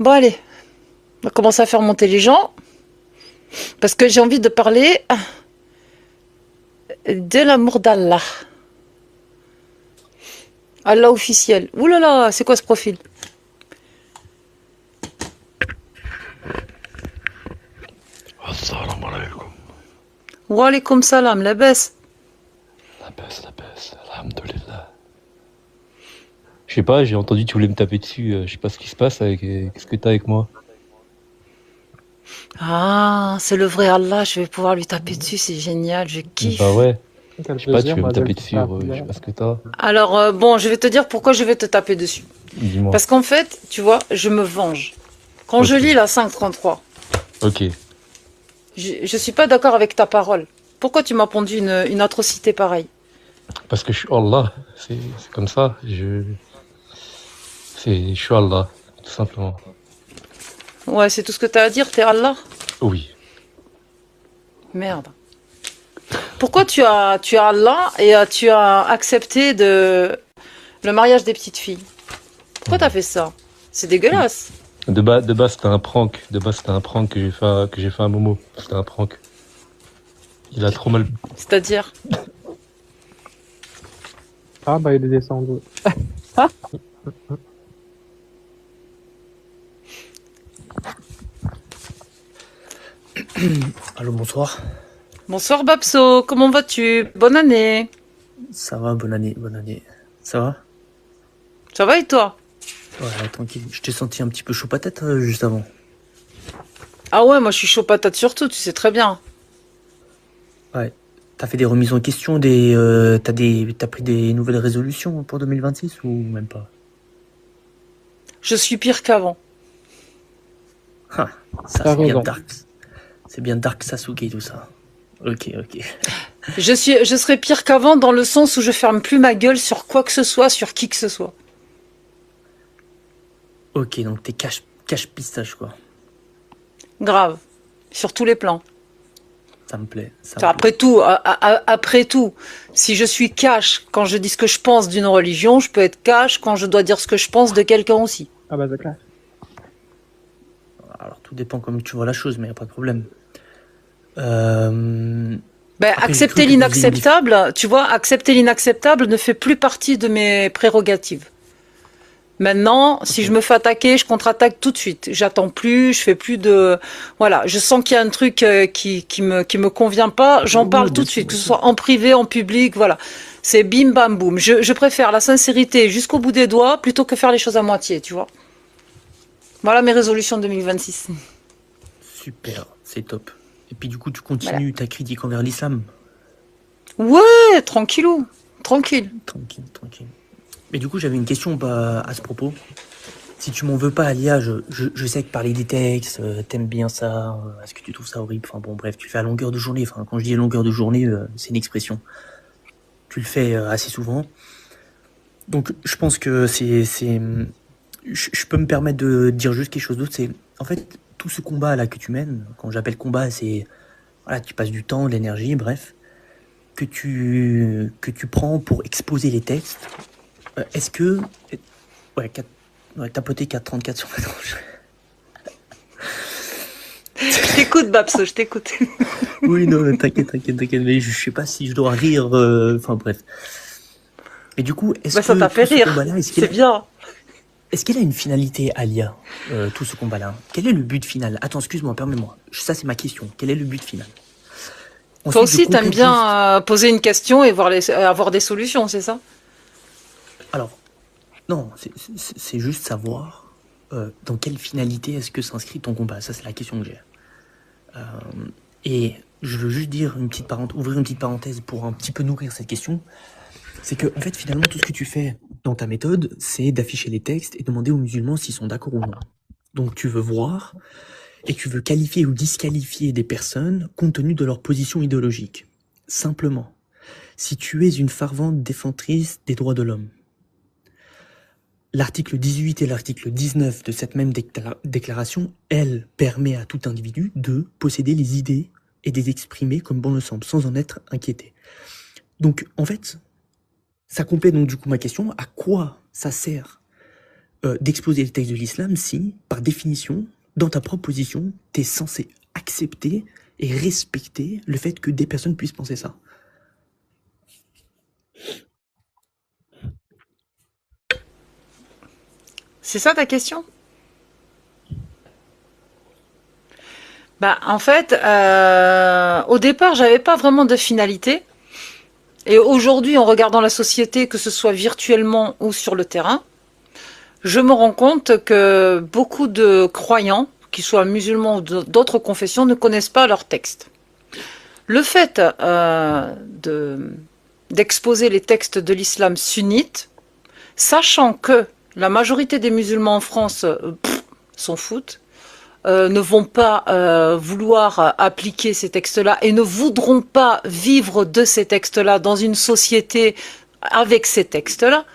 Bon, allez, on va commencer à faire monter les gens, parce que j'ai envie de parler de l'amour d'Allah. Allah officiel. Ouh là là, c'est quoi ce profil? Assalamu alaikum. Wa alaykoum salam, la baisse. La baisse, alhamdulillah. Je sais pas, j'ai entendu que tu voulais me taper dessus. Je sais pas ce qui se passe avec. Qu'est-ce que t'as avec moi? Ah, c'est le vrai Allah, je vais pouvoir lui taper dessus, c'est génial, je Bah kiffe. ouais. Quel Je sais pas, tu plaisir, veux me Mazel taper qui dessus. Je sais pas ce que t'as. Alors, bon, je vais te dire pourquoi je vais te taper dessus. Dis-moi. Parce qu'en fait, tu vois, je me venge. Quand je Ok. lis la 533, Ok. je suis pas d'accord avec ta parole. Pourquoi tu m'as pondu une atrocité pareille? Parce que je suis Allah. C'est comme ça. Je suis Allah. Tout simplement. Ouais, c'est tout ce que t'as à dire, t'es Allah? Oui. Merde. Pourquoi tu as Allah et tu as accepté le mariage des petites filles? Pourquoi t'as fait ça? C'est dégueulasse. De base, c'était un prank. De base, c'était un prank que j'ai fait à Momo. C'était un prank. Il a trop mal. C'est-à-dire, Ah, bah, il est descendu. Allô, bonsoir. bonsoir Babso, comment vas-tu? Bonne année. Ça va, bonne année, bonne année. Ça va? Ça va et toi? Ouais, tranquille. Je t'ai senti un petit peu chaud patate juste avant. Ah ouais, moi je suis chaud patate surtout, tu sais très bien. Ouais. T'as fait des remises en question, t'as pris des nouvelles résolutions pour 2026 ou même pas? Je suis pire qu'avant. Ah, ça T'as c'est bien raison. dark. C'est bien dark Sasuke tout ça. Ok, ok. Je serai pire qu'avant dans le sens où je ferme plus ma gueule sur quoi que ce soit, sur qui que ce soit. Ok, donc t'es cache pistache quoi. Grave. Sur tous les plans. Ça me plaît, ça me plaît. Après tout, si je suis cash quand je dis ce que je pense d'une religion, je peux être cash quand je dois dire ce que je pense de quelqu'un aussi. Ah, bah, c'est clair. Alors tout dépend comme tu vois la chose, mais y a pas de problème. Ben, Après, j'ai accepter cru que vous faisiez une l'inacceptable, tu vois, accepter l'inacceptable ne fait plus partie de mes prérogatives. Maintenant, si Ok. je me fais attaquer, je contre-attaque tout de suite. J'attends plus, je fais plus de, voilà, je sens qu'il y a un truc qui me convient pas, j'en Oui, parle tout bien de sûr, suite, bien que ce sûr. soit en privé, en public, voilà. C'est bim bam boum. Je préfère la sincérité jusqu'au bout des doigts plutôt que faire les choses à moitié, tu vois. Voilà mes résolutions 2026. Super, c'est top. Et puis du coup, tu Voilà. continues ta critique envers l'islam. Ouais, tranquillou, tranquille. Tranquille, tranquille. Mais du coup, j'avais une question à ce propos. Si tu m'en veux pas, Alia, je sais que parler des textes, t'aimes bien ça, est-ce que tu trouves ça horrible? Enfin bon, bref, tu le fais à longueur de journée. Enfin, quand je dis à longueur de journée, c'est une expression. Tu le fais assez souvent. Donc, je pense que je peux me permettre de dire juste quelque chose d'autre. C'est, en fait, tout ce combat là que tu mènes, quand j'appelle combat, c'est, voilà, tu passes du temps, de l'énergie, bref, que tu prends pour exposer les textes. Est-ce que, ouais, tapoter 4,34 sur ma tronche. Je t'écoute, Babso, je t'écoute. Oui, non, t'inquiète, mais je sais pas si je dois rire, enfin bref. Et du coup, est-ce Bah, ça que t'a fait tout ce rire. combat-là, C'est bien. est-ce qu'il a une finalité, Alia, tout ce combat-là? Quel est le but final? Attends, excuse-moi, permets-moi. Ça, c'est ma question. Quel est le but final? Toi Ensuite, je aussi, t'aimes complète juste. bien poser une question et avoir des solutions, c'est ça? Alors, non, c'est juste savoir dans quelle finalité est-ce que s'inscrit ton combat. Ça, c'est la question que j'ai. Et je veux juste dire ouvrir une petite parenthèse pour un petit peu nourrir cette question. C'est que, en fait, finalement, tout ce que tu fais dans ta méthode, c'est d'afficher les textes et demander aux musulmans s'ils sont d'accord ou non. Donc, tu veux voir et tu veux qualifier ou disqualifier des personnes compte tenu de leur position idéologique. Simplement, si tu es une fervente défendrice des droits de l'homme, l'article 18 et l'article 19 de cette même déclaration, elle permet à tout individu de posséder les idées et de les exprimer comme bon le semble, sans en être inquiété. Donc, en fait, ça complète donc du coup ma question, à quoi ça sert d'exposer les textes de l'islam si, par définition, dans ta propre position, t'es censé accepter et respecter le fait que des personnes puissent penser ça. C'est ça ta question? Bah, en fait, au départ, j'avais pas vraiment de finalité. Et aujourd'hui, en regardant la société, que ce soit virtuellement ou sur le terrain, je me rends compte que beaucoup de croyants, qu'ils soient musulmans ou d'autres confessions, ne connaissent pas leurs textes. Le fait d'exposer les textes de l'islam sunnite, sachant que la majorité des musulmans en France s'en foutent, ne vont pas vouloir appliquer ces textes-là et ne voudront pas vivre de ces textes-là dans une société avec ces textes-là.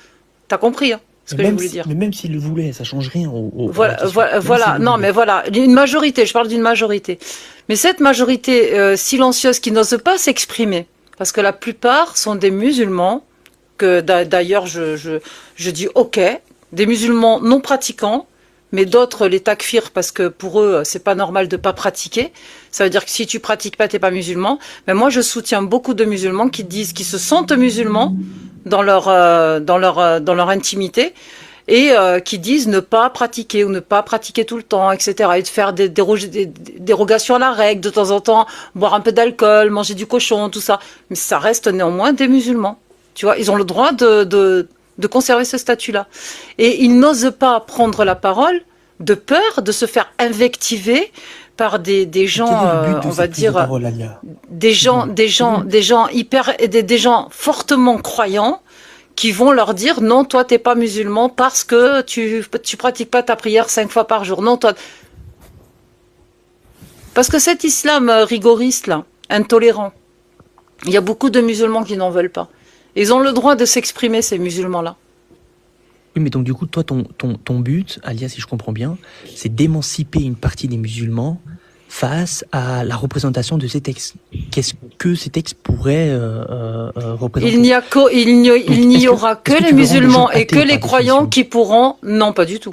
T'as compris, hein, ce que je voulais dire. Mais même s'ils le voulaient, ça change rien Voilà. Non, mais voilà, une majorité, je parle d'une majorité. Mais cette majorité silencieuse qui n'ose pas s'exprimer, parce que la plupart sont des musulmans, que d'ailleurs je dis ok, des musulmans non pratiquants, mais d'autres les takfir parce que pour eux c'est pas normal de pas pratiquer. Ça veut dire que si tu pratiques pas, t'es pas musulman. Mais moi je soutiens beaucoup de musulmans qui disent qu'ils se sentent musulmans dans leur intimité et qui disent ne pas pratiquer ou ne pas pratiquer tout le temps, etc. Et de faire des dérogations à la règle de temps en temps, boire un peu d'alcool, manger du cochon, tout ça. Mais ça reste néanmoins des musulmans. Tu vois, ils ont le droit de conserver ce statut-là. Et ils n'osent pas prendre la parole de peur de se faire invectiver par des gens, on va dire, des gens fortement croyants qui vont leur dire non, toi t'es pas musulman parce que tu pratiques pas ta prière 5 fois par jour. Non, toi. Parce que cet islam rigoriste là, intolérant, il y a beaucoup de musulmans qui n'en veulent pas. Ils ont le droit de s'exprimer, ces musulmans-là. Oui, mais donc du coup, toi, ton but, Alia, si je comprends bien, c'est d'émanciper une partie des musulmans face à la représentation de ces textes. Qu'est-ce que ces textes pourraient représenter? Il n'y aura que les musulmans et que les croyants qui pourront... Non, pas du tout.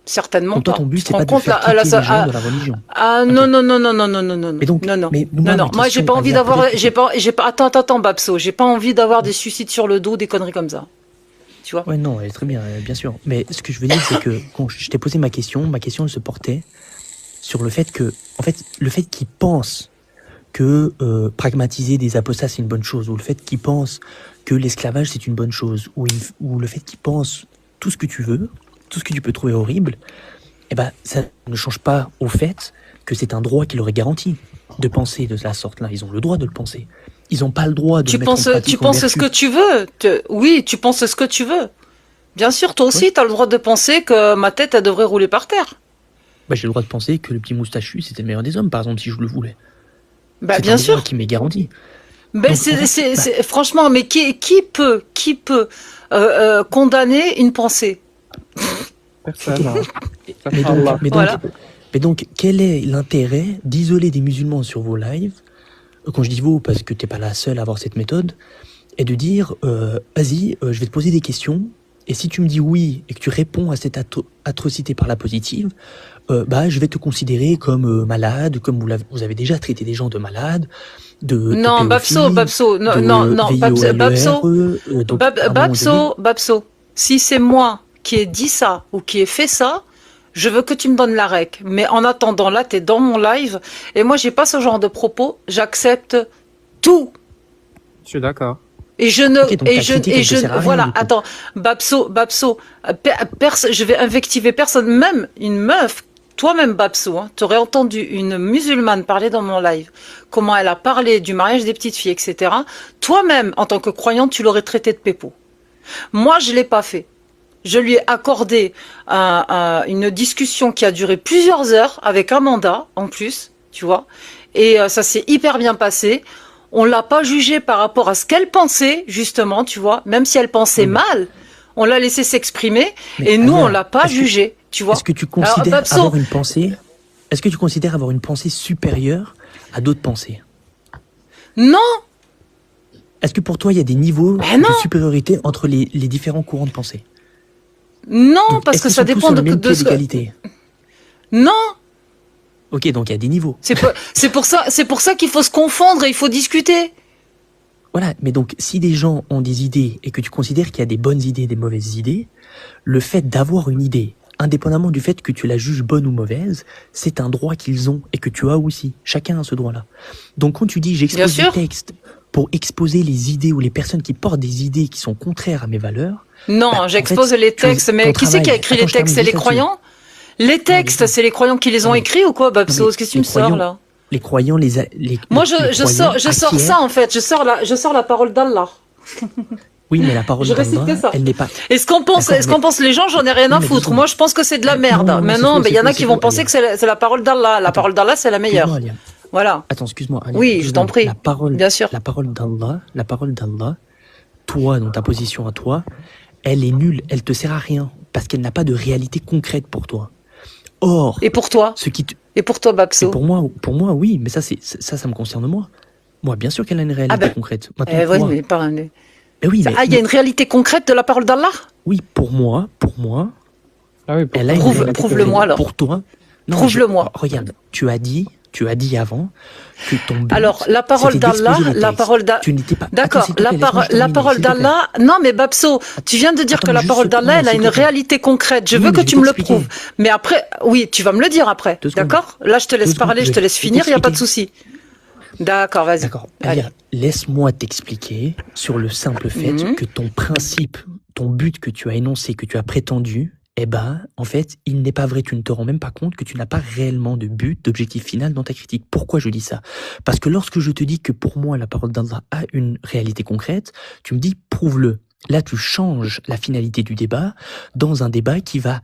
Certainement donc, toi, pas. ton but, c'est pas de faire quitter les gens de la religion. Ah, non. Mais donc, non. Moi, j'ai pas envie d'avoir, attends, Babso, j'ai pas envie d'avoir des suicides sur le dos, des conneries comme ça. Tu vois? Ouais, non, très bien, bien sûr. Mais ce que je veux dire, c'est que quand je t'ai posé ma question, elle se portait sur le fait que, en fait, le fait qu'ils pensent que pragmatiser des apostats c'est une bonne chose, ou le fait qu'ils pensent que l'esclavage c'est une bonne chose, ou le fait qu'ils pensent tout ce que tu veux, tout ce que tu peux trouver horrible, eh ben, ça ne change pas au fait que c'est un droit qui leur est garanti de penser de la sorte-là. Ils ont le droit de le penser. Ils n'ont pas le droit de mettre en pratique. Tu penses ce que tu veux. Oui, tu penses ce que tu veux. Bien sûr, toi aussi, tu as le droit de penser que ma tête, elle devrait rouler par terre. Bah, j'ai le droit de penser que le petit moustachu, c'était le meilleur des hommes, par exemple, si je le voulais. Bah, bien sûr. C'est un droit qui m'est garanti. Ben, franchement, mais qui peut condamner une pensée? Personne. Mais donc, quel est l'intérêt d'isoler des musulmans sur vos lives, quand je dis vous, parce que t'es pas la seule à avoir cette méthode, et de dire, vas-y, je vais te poser des questions, et si tu me dis oui, et que tu réponds à cette atrocité par la positive, bah, je vais te considérer comme malade, comme vous avez déjà traité des gens de malades, non, Babso, Babso, si c'est moi qui ai dit ça, ou qui ai fait ça, je veux que tu me donnes la rec. Mais en attendant, là, t'es dans mon live, et moi, j'ai pas ce genre de propos, j'accepte tout. Je suis d'accord. Et voilà, attends, Babso, je vais invectiver personne, même une meuf, toi-même Babso, hein, t'aurais entendu une musulmane parler dans mon live, comment elle a parlé du mariage des petites filles, etc. Toi-même, en tant que croyante, tu l'aurais traité de pépo. Moi, je l'ai pas fait. Je lui ai accordé une discussion qui a duré plusieurs heures avec Amanda, en plus, tu vois, et ça s'est hyper bien passé. On l'a pas jugée par rapport à ce qu'elle pensait, justement, tu vois. Même si elle pensait mal, on l'a laissé s'exprimer et nous, on l'a pas jugée, tu vois. Est-ce que tu considères avoir une pensée? Est-ce que tu considères avoir une pensée supérieure à d'autres pensées? Non. Est-ce que pour toi, il y a des niveaux de supériorité entre les différents courants de pensée? Non, Donc, parce est-ce que qu'ils ça sont tous dépend sur le même de pied ce que... d'égalité? Non, Ok, donc il y a des niveaux. c'est pour ça qu'il faut se confondre et il faut discuter. Voilà, mais donc si des gens ont des idées et que tu considères qu'il y a des bonnes idées et des mauvaises idées, le fait d'avoir une idée, indépendamment du fait que tu la juges bonne ou mauvaise, c'est un droit qu'ils ont et que tu as aussi. Chacun a ce droit-là. Donc quand tu dis Bien j'expose sûr. des textes pour exposer les idées ou les personnes qui portent des idées qui sont contraires à mes valeurs, Non, bah, en j'expose fait, les textes, mais ton qui c'est qui a travail... écrit Attends, les je termine textes? C'est juste les là-dessus. croyants? Les textes, les- c'est les croyants qui les ont non, mais- écrits ou quoi, Babso? non, mais Qu'est-ce que tu les me sors croyants- là? Les croyants, Moi, les je croyants sors acquièrent- ça en fait. Je sors la parole d'Allah. Oui, mais la parole Je récite d'Allah, que ça. elle n'est pas... Et ce qu'en pensent, D'accord, ce qu'en pensent les gens, j'en ai rien Non, à mais foutre. deux Moi, je pense que c'est de la Non, merde. non, Mais c'est non, faux, mais il y en a c'est qui faux, vont penser Alia. que c'est la parole d'Allah. La Attends. parole d'Allah, c'est la meilleure. Excuse-moi, Alia. Voilà. Attends, excuse-moi. Alia, Oui, je excuse-moi. t'en prie. Bien sûr. La parole d'Allah, toi, dans ta position à toi, elle est nulle, elle te sert à rien, parce qu'elle n'a pas de réalité concrète pour toi. Or, Et pour toi? ce qui te... Et pour toi, c'est Babso? pour moi, oui, mais ça me concerne moi. Moi, bien sûr qu'elle a une réalité ben, concrète. Maintenant, Ouais, toi, mais pas. mais oui, mais, Ah, il y a une réalité concrète de la parole d'Allah? oui, pour moi, Ah oui, elle a une Prouve- réalité prouve-le-moi, concrète. alors. Pour toi, non, Prouve-le-moi. Regarde, tu as dit avant que ton but, Alors, la parole c'était d'exposer d'Allah, les la textes. parole d'Allah. Tu n'étais pas... D'accord, Attends, s'il te plaît, laisse-moi la terminer, parole s'il te plaît. d'Allah. Non, mais Babso, tu viens de dire Attends, que la juste parole d'Allah, elle a s'il une te plaît. réalité concrète. Je Oui, veux mais que je tu vais me le t'expliquer. prouves. Mais après, oui, tu vas me le dire après. 2 secondes. D'accord? Là, je te laisse 2 secondes, parler, je te laisse vais finir, il n'y a pas de t'expliquer. souci. D'accord, vas-y. D'accord. Allez. Alia, laisse-moi t'expliquer sur le simple fait Mhm. que ton principe, ton but que tu as énoncé, que tu as prétendu, eh ben, en fait, il n'est pas vrai. Tu ne te rends même pas compte que tu n'as pas réellement de but, d'objectif final dans ta critique. Pourquoi je dis ça? Parce que lorsque je te dis que pour moi, la parole d'Allah a une réalité concrète, tu me dis, prouve-le. Là, tu changes la finalité du débat dans un débat qui va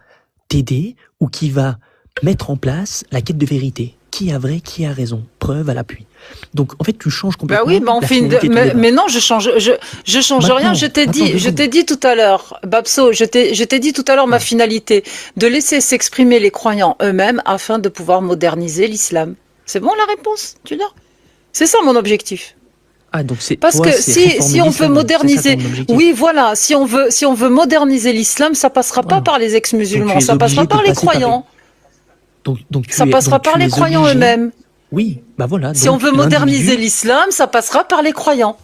t'aider ou qui va mettre en place la quête de vérité. Qui a vrai, qui a raison? Preuve à l'appui. Donc, en fait, tu changes Bah complètement oui, bah on la fait finalité du débat. mais non, je change Maintenant, rien. attends, Je t'ai dit tout à l'heure, Babso, je t'ai dit tout à l'heure ma finalité, de laisser s'exprimer les croyants eux-mêmes afin de pouvoir moderniser l'islam. C'est bon la réponse, tu l'as? C'est ça mon objectif. Ah, donc c'est Parce toi, que c'est si réformer on veut l'islam, c'est ça moderniser, ton objectif. oui voilà, si on veut moderniser l'islam, ça passera pas Voilà. par les ex-musulmans, Donc, tu es ça passera obligé de par les passer par les- croyants, Donc ça passera par les croyants eux-mêmes. Oui, bah voilà. Si donc on veut moderniser l'individu- l'islam, ça passera par les croyants.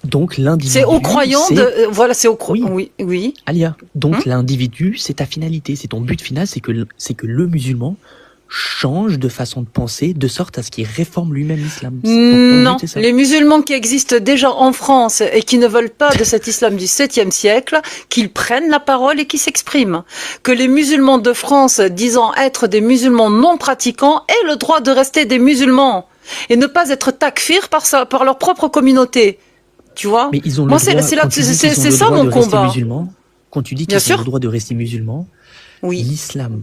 donc l'individu, C'est aux croyants c'est- de voilà, c'est aux croyants. Oui. Oui. Alia, donc l'individu, c'est ta finalité, c'est ton but final, c'est que le musulman change de façon de penser de sorte à ce qu'il réforme lui-même l'islam. Donc, ton Non, but, c'est ça. les musulmans qui existent déjà en France et qui ne veulent pas de cet islam du 7e siècle, qu'ils prennent la parole et qu'ils s'expriment. Que les musulmans de France, disant être des musulmans non pratiquants, aient le droit de rester des musulmans et ne pas être takfir par leur propre communauté. Tu vois? Mais ils ont le Moi, droit, c'est quand tu dis c'est- qu'ils ont c'est le ça droit mon de rester combat. musulmans, quand tu dis Bien qu'ils ont sûr. le droit de rester musulmans, Oui. l'islam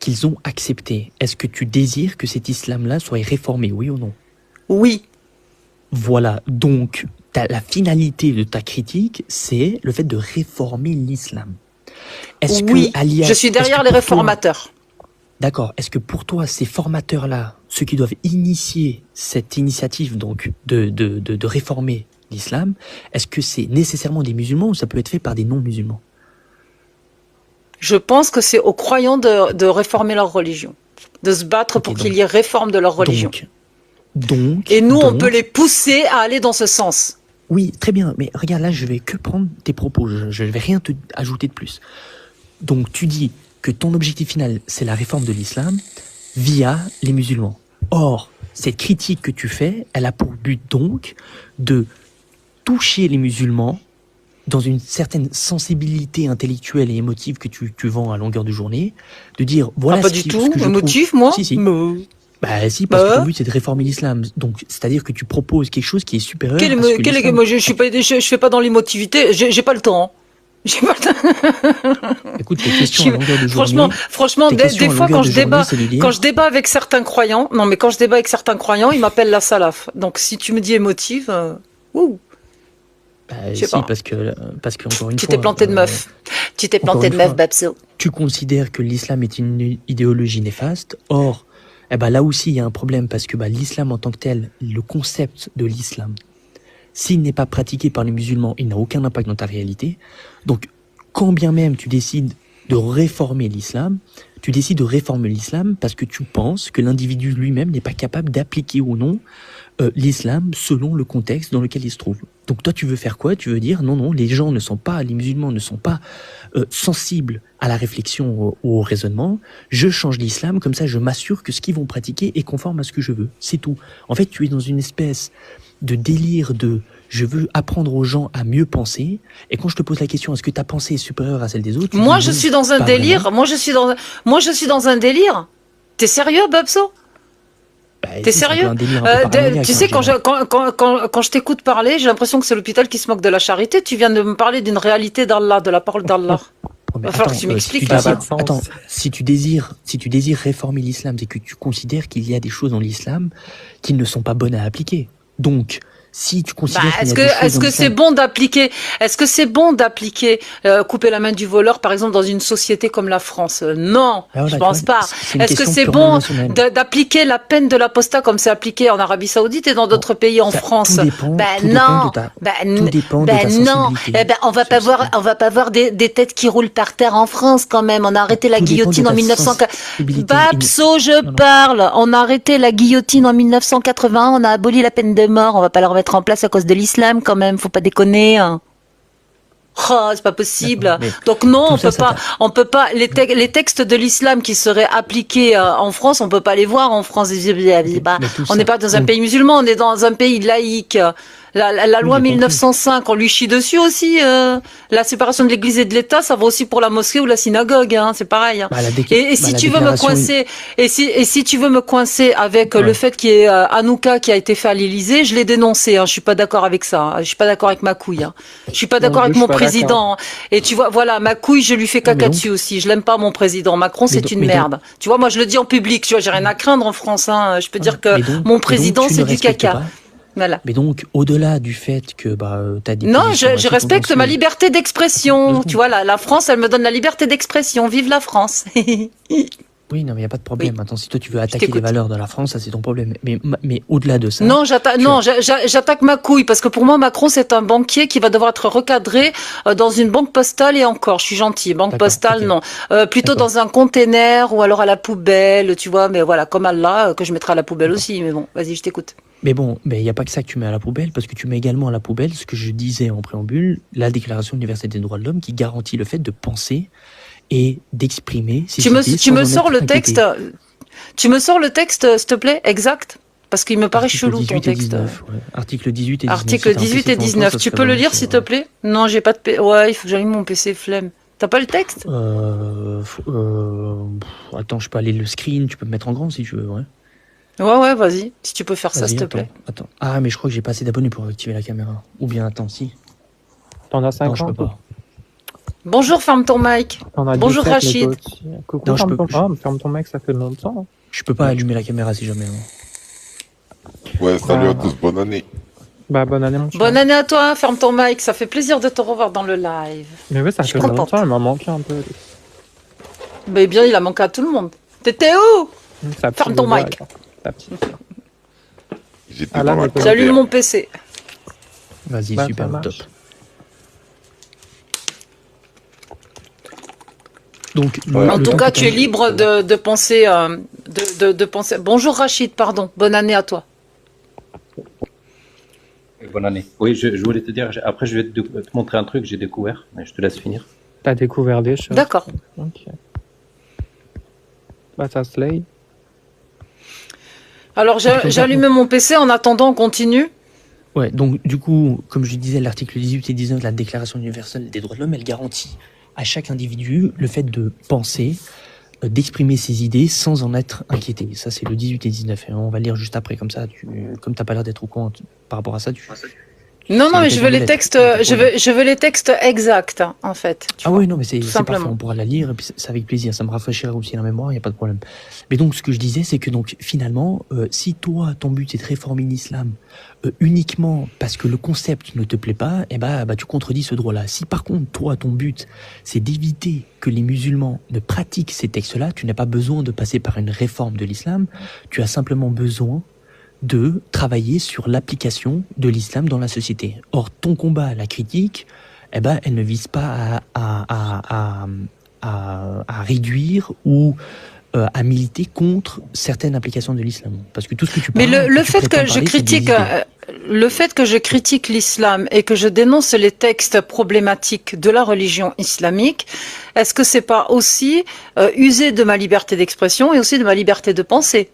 qu'ils ont accepté, est-ce que tu désires que cet islam-là soit réformé, oui ou non? Oui. Voilà, donc la finalité de ta critique, c'est le fait de réformer l'islam. Est-ce Oui. que, Alia, Je suis derrière est-ce que les pour toi- réformateurs. D'accord. Est-ce que pour toi, ces formateurs-là, ceux qui doivent initier cette initiative donc de réformer l'islam, est-ce que c'est nécessairement des musulmans ou ça peut être fait par des non-musulmans? Je pense que c'est aux croyants de réformer leur religion, de se battre pour Ok, qu'il y ait réforme de leur religion. Donc, Et nous, on donc- peut les pousser à aller dans ce sens. Oui, très bien. Mais regarde, là, je vais que prendre tes propos. Je ne vais rien te ajouter de plus. Donc, tu dis que ton objectif final, c'est la réforme de l'islam via les musulmans. Or, cette critique que tu fais, elle a pour but donc de toucher les musulmans dans une certaine sensibilité intellectuelle et émotive que tu vends à longueur de journée, de dire voilà Pas ce du qui- tout, ce que je motif, trouve- moi. Si, si. Mais- Bah si, parce que Bah. ton but c'est de réformer l'islam. Donc, c'est-à-dire que tu proposes quelque chose qui est supérieur Quel- à ce que quel- l'islam- moi, je suis pas, je fais pas dans l'émotivité. J'ai pas le temps. J'ai pas le temps. Écoute, tes questions Je- à longueur de journée... Franchement, tes des questions à fois longueur quand de je journée, débat, c'est de dire- quand je débat avec certains croyants, non mais quand je débat avec certains croyants, ils m'appellent la salaf. Donc si tu me dis émotive, ouh, Bah, je sais si, pas. parce que encore une Tu fois... t'es planté de meuf. Tu t'es encore planté une de meuf, fois. Babso. Tu considères que l'islam est une idéologie néfaste. Or, eh ben, là aussi, il y a un problème parce que l'islam en tant que tel, le concept de l'islam, s'il n'est pas pratiqué par les musulmans, il n'a aucun impact dans ta réalité. Donc, quand bien même tu décides de réformer l'islam, tu décides de réformer l'islam parce que tu penses que l'individu lui-même n'est pas capable d'appliquer ou non l'islam selon le contexte dans lequel il se trouve. Donc toi, tu veux faire quoi? Tu veux dire non, les musulmans ne sont pas sensibles à la réflexion, au raisonnement. Je change l'islam, comme ça je m'assure que ce qu'ils vont pratiquer est conforme à ce que je veux. C'est tout. En fait, tu es dans une espèce de délire de je veux apprendre aux gens à mieux penser. Et quand je te pose la question, est-ce que ta pensée est supérieure à celle des autres? Moi, je suis dans un délire. Moi, je suis dans un délire. T'es sérieux, Babso? T'es sérieux? Tu sais, quand je t'écoute parler, j'ai l'impression que c'est l'hôpital qui se moque de la charité. Tu viens de me parler d'une réalité d'Allah, de la parole d'Allah. Va falloir que tu m'expliques. Si tu désires réformer l'islam, c'est que tu considères qu'il y a des choses dans l'islam qui ne sont pas bonnes à appliquer. Donc, si tu considères est-ce que c'est bon d'appliquer couper la main du voleur par exemple dans une société comme la France? Non, je pense pas. Est-ce que c'est bon d'appliquer la peine de l'apostat comme c'est appliqué en Arabie Saoudite et dans d'autres pays en France? Non. On va pas voir des têtes qui roulent par terre en France quand même. On a arrêté la guillotine en 1980. Babso, je parle. On a arrêté la guillotine en 1980. On a aboli la peine de mort. On va pas leur mettre en place à cause de l'islam quand même, faut pas déconner. Oh, c'est pas possible. Donc non, on peut pas les textes de l'islam qui seraient appliqués en France, on peut pas les voir en France. On n'est pas dans un pays musulman, on est dans un pays laïque. La loi 1905, on lui chie dessus aussi. La séparation de l'Église et de l'État, ça va aussi pour la mosquée ou la synagogue, hein, c'est pareil. Si tu veux me coincer avec le fait qu'il y ait Hanouka qui a été fait à l'Élysée, je l'ai dénoncé. Hein, je suis pas d'accord avec ça. Hein, je suis pas d'accord avec ma couille. Hein. Je suis pas d'accord avec mon président. Hein. Et tu vois, voilà, ma couille, je lui fais caca dessus aussi. Je l'aime pas mon président. Macron, c'est une merde. Tu vois, moi, je le dis en public. Tu vois, j'ai rien à craindre en France. Hein. Je peux dire que mon président, c'est du caca. Voilà. Mais donc, au-delà du fait que t'as dit... Non, je respecte ma liberté d'expression. Tu vois, la France, elle me donne la liberté d'expression. Vive la France. Oui, non, mais il n'y a pas de problème. Oui. Attends, si toi tu veux attaquer les valeurs de la France, ça c'est ton problème. Mais au-delà de ça... Non, j'attaque ma couille, parce que pour moi, Macron, c'est un banquier qui va devoir être recadré dans une banque postale et encore, je suis gentil. Banque postale, okay. Non. Plutôt dans un container ou alors à la poubelle, tu vois, mais voilà, comme Allah, que je mettrai à la poubelle aussi. Mais bon, vas-y, je t'écoute. Mais bon, il n'y a pas que ça que tu mets à la poubelle, parce que tu mets également à la poubelle ce que je disais en préambule, la Déclaration universelle des droits de l'homme qui garantit le fait de penser et d'exprimer ses idées. Tu me sors le texte, s'il te plaît, exact, parce qu'il me paraît chelou ton texte. 19, ouais. Article 18 et 19. Article 18 et 19. Tu peux le lire, s'il te plaît? Non, j'ai pas de ouais, il faut que j'allume mon PC flemme. T'as pas le texte? Attends, je peux aller le screen, tu peux me mettre en grand si tu veux, ouais. Ouais, vas-y. Si tu peux faire ça, s'il te plaît. Attends. Ah, mais je crois que j'ai pas assez d'abonnés pour activer la caméra. Ou bien, attends, si. T'en as 50. Non, je peux pas. Bonjour, ferme ton mic. Bonjour, Rachid. Coucou, non, ferme ton mic, ça fait longtemps. Je peux pas allumer la caméra si jamais. Ouais, salut à tous, bonne année. Bah, bonne année, mon cher. Bonne année à toi, ferme ton mic. Ça fait plaisir de te revoir dans le live. Mais oui, ça fait longtemps, il m'a manqué un peu. Mais bien, il a manqué à tout le monde. T'étais où? Ferme ton mic. J'allume mon PC. Vas-y, super, top. Donc, en tout cas, tu es libre de penser, de penser. Bonjour Rachid, pardon. Bonne année à toi. Bonne année. Oui, je voulais te dire, après je vais te montrer un truc que j'ai découvert, mais je te laisse finir. T'as découvert des choses? D'accord. Ok. Bah, ça slay. Alors, j'allume mon PC, en attendant, on continue. Ouais, donc du coup, comme je disais, l'article 18 et 19 de la Déclaration universelle des droits de l'homme, elle garantit à chaque individu le fait de penser, d'exprimer ses idées sans en être inquiété. Ça, c'est le 18 et 19. Et on va lire juste après, comme ça, comme t'as pas l'air d'être au courant par rapport à ça, Non, mais je veux les textes, je veux les textes exacts, en fait. Oui, non, mais c'est parfait, on pourra la lire, et puis c'est avec plaisir, ça me rafraîchira aussi la mémoire, il n'y a pas de problème. Mais donc, ce que je disais, c'est que donc, finalement, si toi, ton but est de réformer l'islam uniquement parce que le concept ne te plaît pas, tu contredis ce droit-là. Si par contre, toi, ton but, c'est d'éviter que les musulmans ne pratiquent ces textes-là, tu n'as pas besoin de passer par une réforme de l'islam, tu as simplement besoin de travailler sur l'application de l'islam dans la société. Or, ton combat, la critique, eh ben, elle ne vise pas à réduire ou à militer contre certaines applications de l'islam. Parce que tout ce que tu parles, Mais le fait que je critique, le fait que je critique l'islam et que je dénonce les textes problématiques de la religion islamique, est-ce que c'est pas aussi user de ma liberté d'expression et aussi de ma liberté de penser?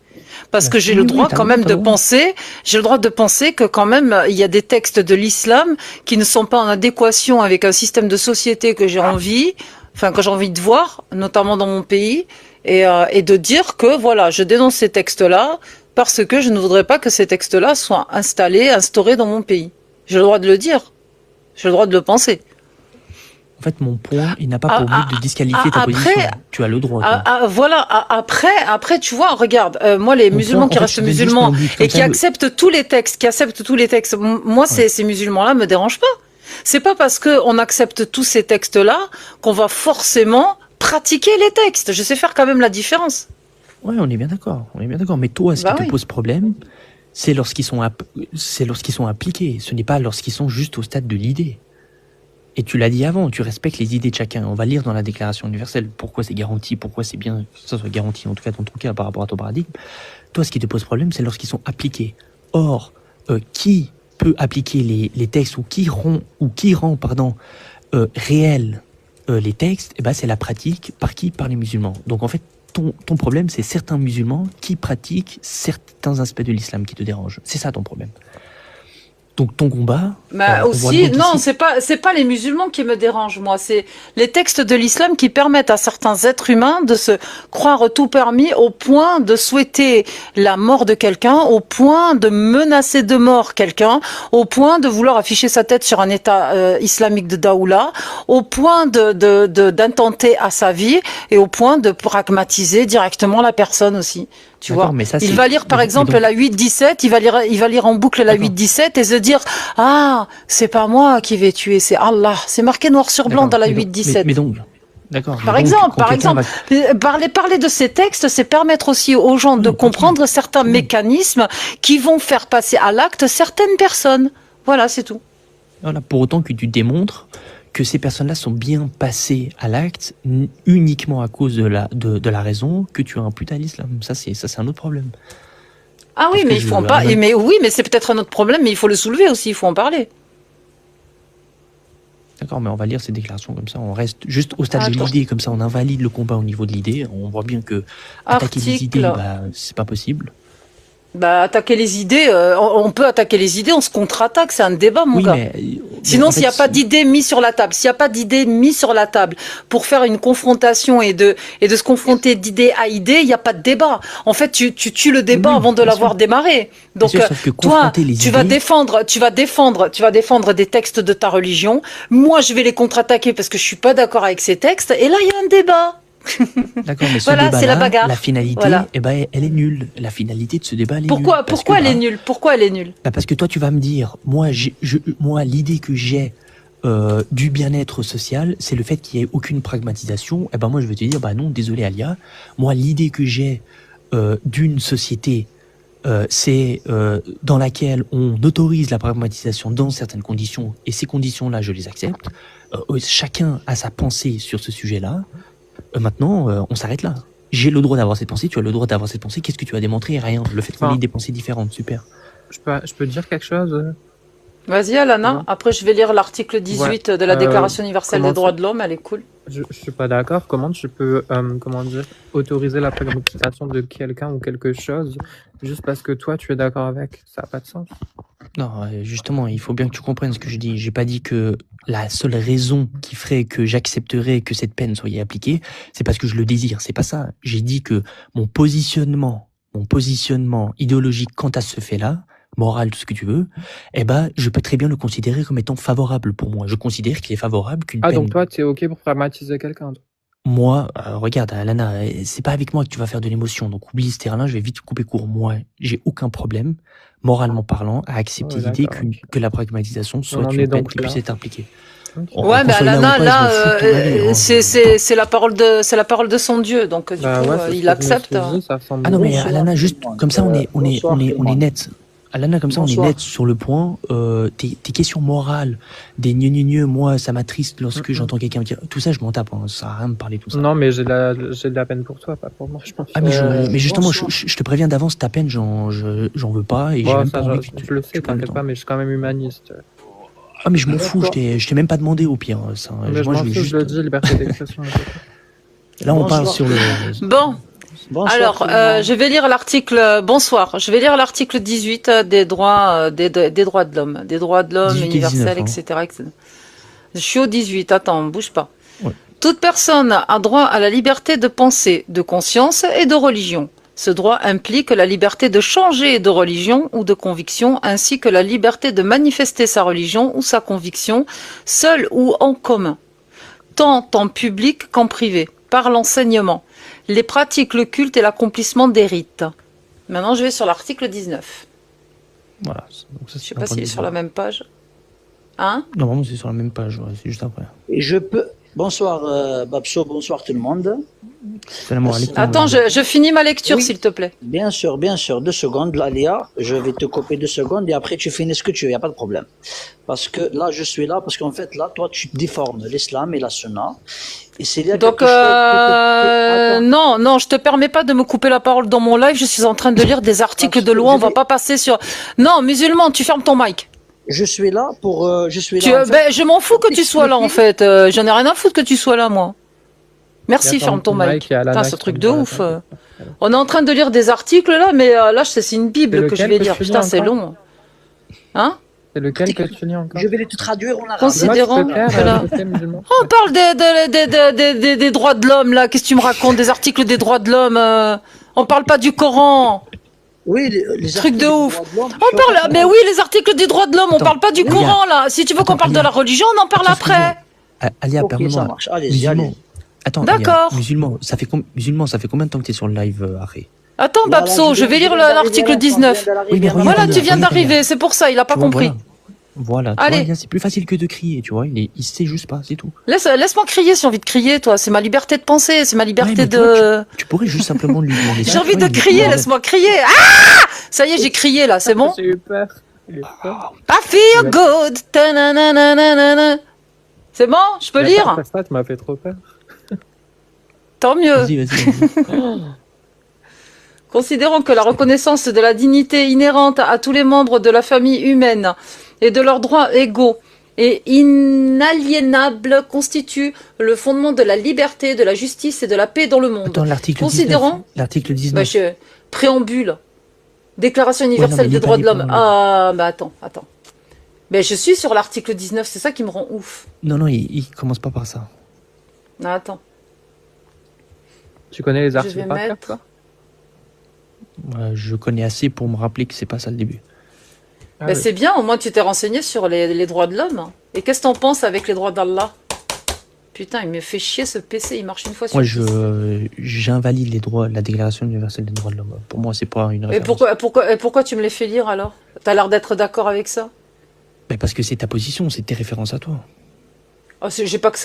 Parce que j'ai le droit quand même de penser, j'ai le droit de penser que quand même il y a des textes de l'islam qui ne sont pas en adéquation avec un système de société que j'ai envie de voir, notamment dans mon pays, et de dire que voilà, je dénonce ces textes-là parce que je ne voudrais pas que ces textes-là soient instaurés dans mon pays. J'ai le droit de le dire, j'ai le droit de le penser. En fait, mon point, il n'a pas pour but de disqualifier ta position. Tu as le droit. Après, tu vois, regarde, moi, les musulmans qui restent musulmans et qui acceptent tous les textes, moi, ces musulmans-là me dérangent pas. C'est pas parce qu'on accepte tous ces textes-là qu'on va forcément pratiquer les textes. Je sais faire quand même la différence. Ouais, on est bien d'accord. Mais toi, ce qui te pose problème, c'est lorsqu'ils sont appliqués. Ce n'est pas lorsqu'ils sont juste au stade de l'idée. Et tu l'as dit avant, tu respectes les idées de chacun. On va lire dans la Déclaration universelle pourquoi c'est garanti, pourquoi c'est bien que ça soit garanti, en tout cas dans ton cas par rapport à ton paradigme. Toi, ce qui te pose problème, c'est lorsqu'ils sont appliqués. Or, qui peut appliquer les textes ou qui rend réels les textes, eh ben, c'est la pratique par qui? Par les musulmans. Donc en fait, ton problème, c'est certains musulmans qui pratiquent certains aspects de l'islam qui te dérangent. C'est ça ton problème. Donc ton combat... c'est pas les musulmans qui me dérangent, moi. C'est les textes de l'islam qui permettent à certains êtres humains de se croire tout permis au point de souhaiter la mort de quelqu'un, au point de menacer de mort quelqu'un, au point de vouloir afficher sa tête sur un état islamique de daoula, au point d'intenter à sa vie et au point de pragmatiser directement la personne aussi. Tu vois, il va lire par exemple la 8-17, il va lire en boucle la 8-17 et se dire c'est pas moi qui vais tuer, c'est Allah. C'est marqué noir sur blanc dans la 8-17. Mais donc, d'accord. Par exemple, parler de ces textes, c'est permettre aussi aux gens de comprendre certains mécanismes qui vont faire passer à l'acte certaines personnes. Voilà, c'est tout. Voilà, pour autant que tu démontres que ces personnes-là sont bien passées à l'acte uniquement à cause de la raison que tu imputes à l'islam. Ça, c'est un autre problème. Ah oui, mais il faut en parler. Mais oui, mais c'est peut-être un autre problème, mais il faut le soulever aussi, il faut en parler. D'accord, mais on va lire ces déclarations comme ça, on reste juste au stade de l'idée, comme ça on invalide le combat au niveau de l'idée. On voit bien que attaquer les idées, c'est pas possible. Attaquer les idées, on peut attaquer les idées, on se contre-attaque, c'est un débat, mon gars. Sinon, s'il n'y a pas d'idées mises sur la table, pour faire une confrontation et de se confronter d'idée à idée, il n'y a pas de débat. En fait, tu tues le débat avant de l'avoir démarré. Donc, toi, tu vas défendre des textes de ta religion. Moi, je vais les contre-attaquer parce que je suis pas d'accord avec ces textes. Et là, il y a un débat. D'accord, mais ce débat-là, c'est la bagarre. La finalité, elle est nulle. La finalité de ce débat, elle est nulle. Pourquoi elle est nulle? Pourquoi elle est nulle? Parce que toi, tu vas me dire, moi, l'idée que j'ai du bien-être social, c'est le fait qu'il n'y ait aucune pragmatisation. Moi, je vais te dire, non, désolé, Alia. Moi, l'idée que j'ai d'une société, c'est dans laquelle on autorise la pragmatisation dans certaines conditions, et ces conditions-là, je les accepte. Chacun a sa pensée sur ce sujet-là. Maintenant, on s'arrête là. J'ai le droit d'avoir cette pensée, tu as le droit d'avoir cette pensée. Qu'est-ce que tu as démontré? Rien. Le fait qu'on ait des pensées différentes, super. Je peux dire quelque chose? Vas-y, Alana. Après, je vais lire l'article 18 de la Déclaration universelle des droits de l'homme. Elle est cool. Je suis pas d'accord. Comment tu peux, autoriser la pragmatisation de quelqu'un ou quelque chose juste parce que toi, tu es d'accord avec? Ça n'a pas de sens. Non, justement, il faut bien que tu comprennes ce que je dis. J'ai pas dit que la seule raison qui ferait que j'accepterais que cette peine soit appliquée, c'est parce que je le désire. C'est pas ça. J'ai dit que mon positionnement idéologique quant à ce fait-là, moral, tout ce que tu veux, je peux très bien le considérer comme étant favorable pour moi. Je considère qu'il est favorable qu'une peine... donc toi, tu es OK pour pragmatiser quelqu'un? Moi, regarde, Alana, c'est pas avec moi que tu vas faire de l'émotion, donc oublie ce terrain-là, je vais vite couper court. Moi, j'ai aucun problème, moralement parlant, à accepter l'idée que la pragmatisation soit une peine qui puisse être impliquée. Ouais, mais Alana, là, c'est la parole de son Dieu, donc du coup, il accepte. Ah non, mais Alana, juste comme ça, on est net. Alana, comme ça, on Bonsoir. est net sur le point. Tes questions morales, des gneu, moi, ça m'attriste lorsque j'entends quelqu'un me dire tout ça, je m'en tape. Hein, ça sert à rien de me parler de tout ça. Non, mais j'ai de la peine pour toi, pas pour moi, je pense. Ah, mais justement, bonsoir. je te préviens d'avance, ta peine, j'en veux pas et j'ai Bon, même ça, pas envie que je le sais, tu prennes le t'inquiète temps. pas, mais je suis quand même humaniste. Ah, mais je m'en fous, D'accord. je t'ai même pas demandé au pire. Ça, Mais je moi, m'en je vais fous, juste. je le dis, liberté d'expression. Là, on parle Bonsoir. sur le. Bon, Bonsoir alors, tout le monde. je vais lire l'article. Bonsoir. Je vais lire l'article 18 des droits, des droits de l'homme, des droits de l'homme 18 et universels, 19, hein. etc. Je suis au 18. Attends, bouge pas. Ouais. Toute personne a droit à la liberté de pensée, de conscience et de religion. Ce droit implique la liberté de changer de religion ou de conviction, ainsi que la liberté de manifester sa religion ou sa conviction, seule ou en commun, tant en public qu'en privé, par l'enseignement, les pratiques, le culte et l'accomplissement des rites. Maintenant, je vais sur l'article 19. Voilà. Donc, ça, Je sais pas s'il est sur la même. même page. Hein? Normalement, c'est sur la même page, ouais, c'est juste après. Et je peux. Bonsoir Babso, bonsoir tout le monde. Salam alaikum. Attends, je finis ma lecture, Oui. s'il te plaît. Bien sûr, 2 secondes, là, Léa. Je vais te couper 2 secondes et après tu finis ce que tu veux, il n'y a pas de problème. Parce que là, je suis là, parce qu'en fait, là, toi, tu déformes l'islam et la sunna. Et c'est là Donc, quelque chose Attends. non, je te permets pas de me couper la parole dans mon live. Je suis en train de lire des articles Parce de que loi. On je va vais- pas passer sur. Non, musulman, tu fermes ton mic. Je suis là pour. Je suis Tu, là. en fait, ben, je m'en fous que tu sois là, en fait. J'en ai rien à foutre que tu sois là, moi. Merci, Attends, ferme ton ton mic, mic. il y a Alana Putain, qui ce truc tombe de dans la ouf. table. On est en train de lire des articles là, mais là, c'est une bible que je lequel vais que lire. tu lis Putain, c'est encore long. Hein? C'est lequel que tu lis encore? Je vais te traduire en arabe. Considérant Moi, tu peux que faire, là- côté musulman. On parle des droits de l'homme, là. Qu'est-ce que tu me racontes? Des articles des droits de l'homme. On parle pas du Coran. Oui, les Truc de articles ouf. des droits de l'homme, On parle, mais oui, les articles des droits de l'homme, on Attends, parle pas du Alia. Coran, là. Si tu veux qu'on Attends, parle de Alia. la religion, on en parle Attends, après. Alia, Ok, ça permets-moi. marche. Allez-y, Musulman. allez. Attends, D'accord. Alia, musulman, ça fait combien de temps que t'es sur le live, Arrêt? Attends, Voilà, Babso, je vais lire l'article 19. Oui, mais regarde, Voilà, tu viens regarde. d'arriver, c'est pour ça, il a pas Tu vois, compris. Voilà, tu Allez. vois, Alia, c'est plus facile que de crier, tu vois. Il sait juste pas, c'est tout. Laisse-moi crier si j'ai envie de crier, toi. C'est ma liberté de penser, c'est ma liberté Ouais, mais tu de... vois, tu pourrais juste simplement lui demander ça. J'ai envie tu vois, de il- crier, il- laisse-moi crier. Ah! Ça y est, j'ai crié, là, c'est bon? J'ai eu peur. J'ai eu peur. I feel good. Ta-na-na-na-na-na. C'est bon? Je peux Mais lire? attends, fais ça, tu m'as fait trop peur. Tant mieux. Vas-y. Considérant que la reconnaissance de la dignité inhérente à tous les membres de la famille humaine et de leurs droits égaux et inaliénables constitue le fondement de la liberté, de la justice et de la paix dans le monde. Attends, l'article 19. Considérant- L'article 19. Bah, préambule. Déclaration universelle Ouais, non, mais des droits de lis pas l'homme. les Ah, bah attends. Mais je suis sur l'article 19, c'est ça qui me rend ouf. Non, il commence pas par ça. Ah, attends. Tu connais les Je articles vais par cœur, mettre- toi? Je connais assez pour me rappeler que c'est pas ça le début. Ah Bah, oui. c'est bien, au moins tu t'es renseigné sur les droits de l'homme. Et qu'est-ce que t'en penses avec les droits d'Allah? Putain, il me fait chier ce PC, il marche une fois sur Moi, 10. j'invalide les droits, la Déclaration universelle des droits de l'homme. Pour moi, c'est pas une Et référence. pourquoi tu me les fais lire alors? T'as l'air d'être d'accord avec ça? Mais parce que c'est ta position, c'est tes références à toi. Oh, j'ai pas que